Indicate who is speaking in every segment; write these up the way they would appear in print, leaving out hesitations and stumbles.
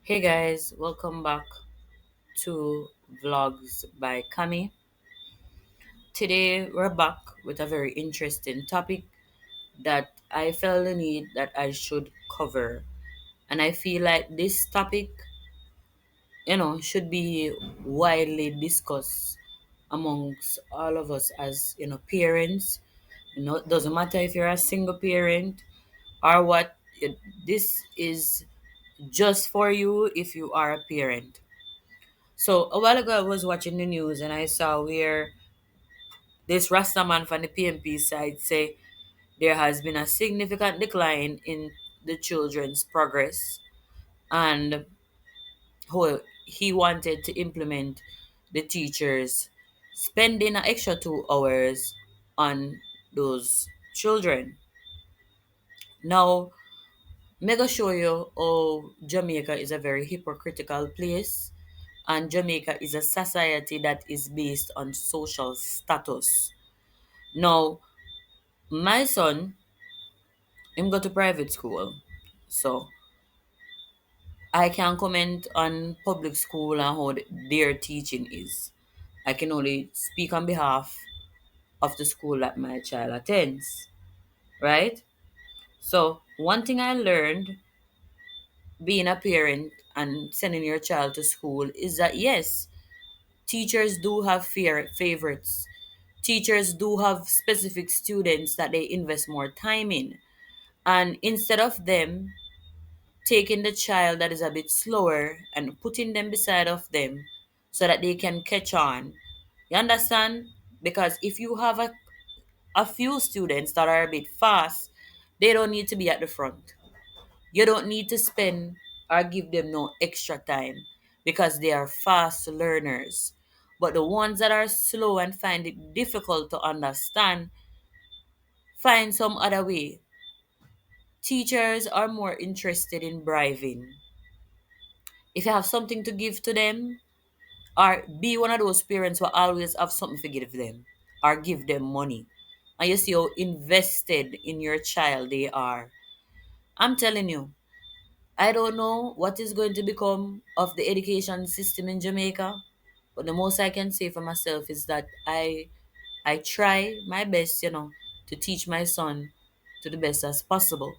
Speaker 1: Hey guys, welcome back to Vlogs by Kami. Today we're back with a very interesting topic that I felt the need that I should cover. And I feel like this topic, should be widely discussed amongst all of us as, parents. It doesn't matter if you're a single parent or what, this is just for you if you are a parent. So a while ago, I was watching the news and I saw where this Rastaman from the PMP side say there has been a significant decline in the children's progress, and how he wanted to implement the teachers spending an extra 2 hours on those children. Now, mega show you how Jamaica is a very hypocritical place, and Jamaica is a society that is based on social status. Now, my son, him go to private school, so I can comment on public school and how their teaching is. I can only speak on behalf of the school that my child attends, right? So one thing I learned being a parent and sending your child to school is that yes, teachers do have favorites. Teachers do have specific students that they invest more time in. And instead of them taking the child that is a bit slower and putting them beside of them so that they can catch on, you understand? Because if you have a few students that are a bit fast, they don't need to be at the front. You don't need to spend or give them no extra time because they are fast learners. But the ones that are slow and find it difficult to understand, find some other way. Teachers are more interested in bribing. If you have something to give to them, or be one of those parents who always have something to give them, or give them money. And you see how invested in your child they are. I'm telling you, I don't know what is going to become of the education system in Jamaica, but the most I can say for myself is that I try my best, to teach my son to the best as possible.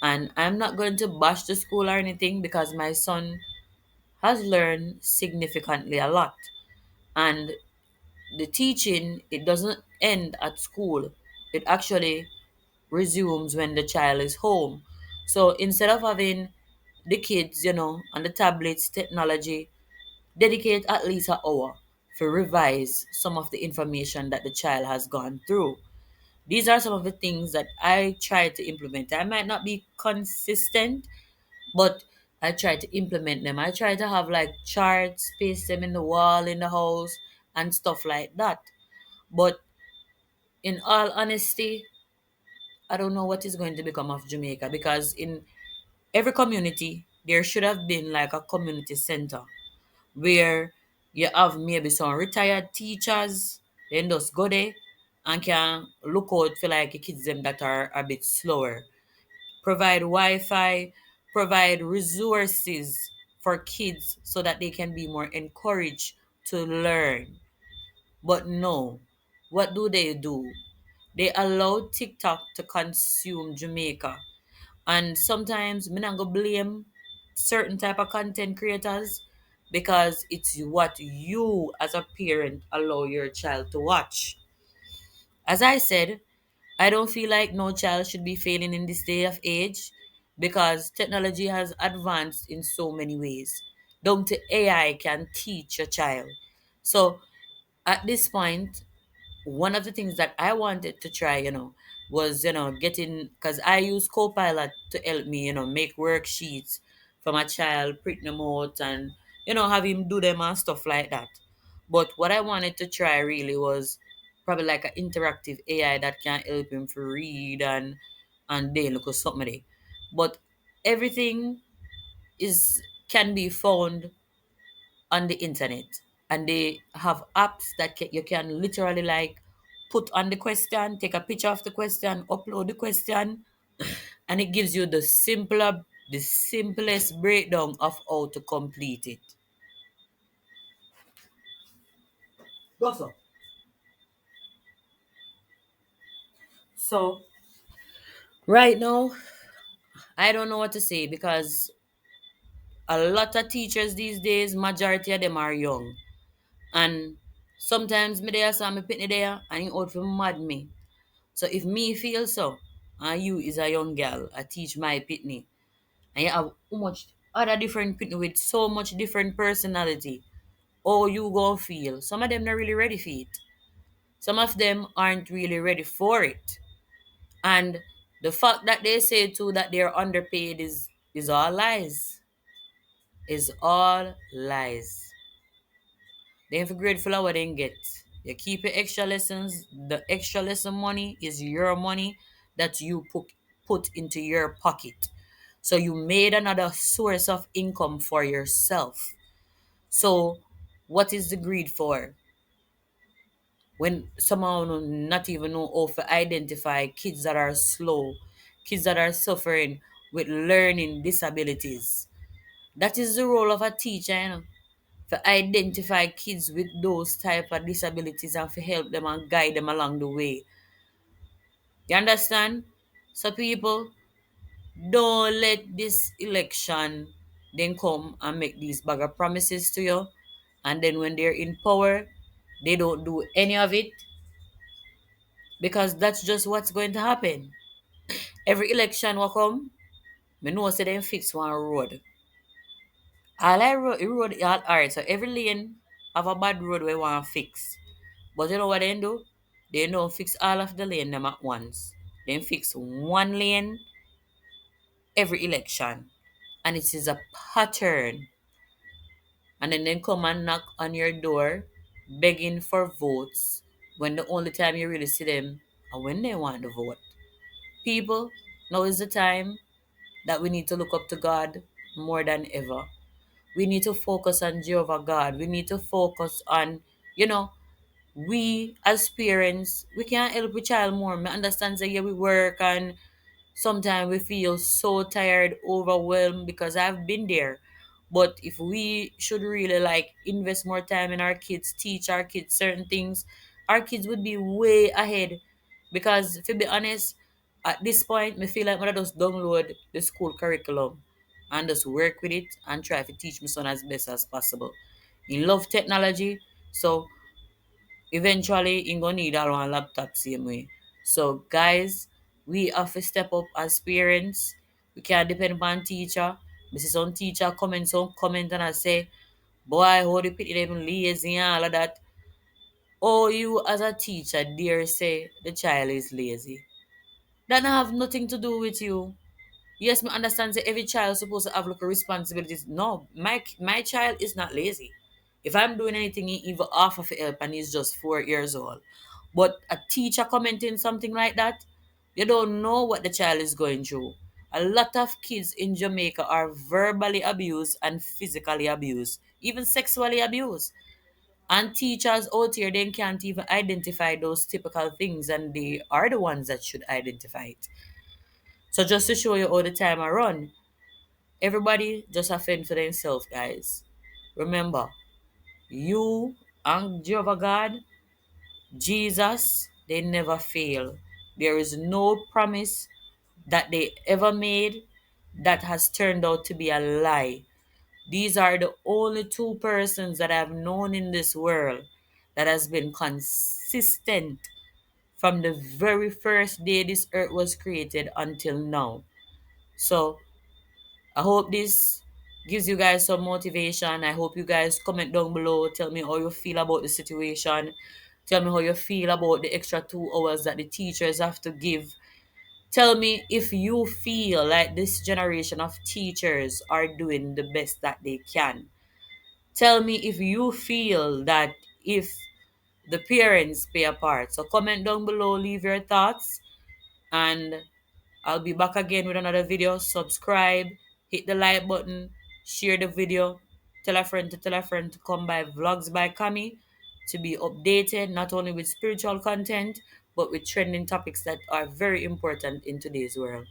Speaker 1: And I'm not going to bash the school or anything because my son has learned significantly a lot. And the teaching, it doesn't end at school. It actually resumes when the child is home. So instead of having the kids, on the tablets, technology, dedicate at least an hour to revise some of the information that the child has gone through. These are some of the things that I try to implement. I might not be consistent, but I try to implement them. I try to have like charts, paste them in the wall in the house and stuff like that. But in all honesty, I don't know what is going to become of Jamaica because in every community there should have been like a community center where you have maybe some retired teachers, then just go there and can look out for like the kids them that are a bit slower. Provide Wi-Fi, provide resources for kids so that they can be more encouraged to learn. But no, what do? They allow TikTok to consume Jamaica. And sometimes me not go blame certain type of content creators because it's what you as a parent allow your child to watch. As I said, I don't feel like no child should be failing in this day of age because technology has advanced in so many ways. Down to AI can teach a child. So at this point, one of the things that I wanted to try, was, getting, because I use Copilot to help me, make worksheets for my child, print them out, and, have him do them and stuff like that. But what I wanted to try really was probably like an interactive AI that can help him to read and then look at something. But everything is can be found on the internet, and they have apps that you can literally like put on the question, take a picture of the question, upload the question, and it gives you the simpler the simplest breakdown of how to complete it. Go so. So right now, I don't know what to say because a lot of teachers these days, majority of them are young. And sometimes me there saw me pitney there and he out for mad me. So if me feel so, and you is a young girl, I teach my pitney, and you have so much other different pitney with so much different personality, how you go feel. Some of them not really ready for it. Some of them aren't really ready for it. And the fact that they say too that they're underpaid is all lies. Is all lies. They ain't for grateful of what they get. You keep your extra lessons. The extra lesson money is your money that you put into your pocket. So you made another source of income for yourself. So what is the greed for? When someone not even know how to identify kids that are slow, kids that are suffering with learning disabilities. That is the role of a teacher, to identify kids with those type of disabilities and to help them and guide them along the way. You understand? So people, don't let this election then come and make these bag of promises to you. And then when they're in power, they don't do any of it because that's just what's going to happen. Every election will come, me know say them fix one road. All I road all right, so every lane have a bad road we want to fix. But you know what they do? They don't fix all of the lane them at once. They fix one lane every election. And it is a pattern. And then they come and knock on your door begging for votes when the only time you really see them are when they want to vote. People, now is the time that we need to look up to God more than ever. We need to focus on Jehovah God. We need to focus on, you know, we as parents, we can't help a child more. I understand that yeah, we work and sometimes we feel so tired, overwhelmed because I've been there. But if we should really like invest more time in our kids, teach our kids certain things, our kids would be way ahead. Because to be honest, at this point, me feel like I just download the school curriculum and just work with it and try to teach my son as best as possible. He love technology, so eventually you're gonna need all one laptop same way. So guys, we have to step up as parents. We can't depend upon teacher. This is some teacher some comment and I say, boy, how the pity them lazy and all of that. Oh, you as a teacher dare say the child is lazy. That don't have nothing to do with you. Yes, me understand that every child is supposed to have like responsibilities. No, my child is not lazy. If I'm doing anything, he even half of it help and he's just 4 years old. But a teacher commenting something like that, you don't know what the child is going through. A lot of kids in Jamaica are verbally abused and physically abused, even sexually abused. And teachers out here, they can't even identify those typical things, and they are the ones that should identify it. So just to show you all the time I run, everybody just have fend for themselves, guys. Remember, you and Jehovah God, Jesus, they never fail. There is no promise that they ever made that has turned out to be a lie. These are the only two persons that I've known in this world that has been consistent from the very first day this earth was created until now. So I hope this gives you guys some motivation. I hope you guys comment down below. Tell me how you feel about the situation. Tell me how you feel about the extra 2 hours that the teachers have to give. Tell me if you feel like this generation of teachers are doing the best that they can. Tell me if you feel that if the parents play a part. So comment down below, leave your thoughts, and I'll be back again with another video. Subscribe, hit the like button, share the video, tell a friend to come by Vlogs by Kami to be updated not only with spiritual content but with trending topics that are very important in today's world.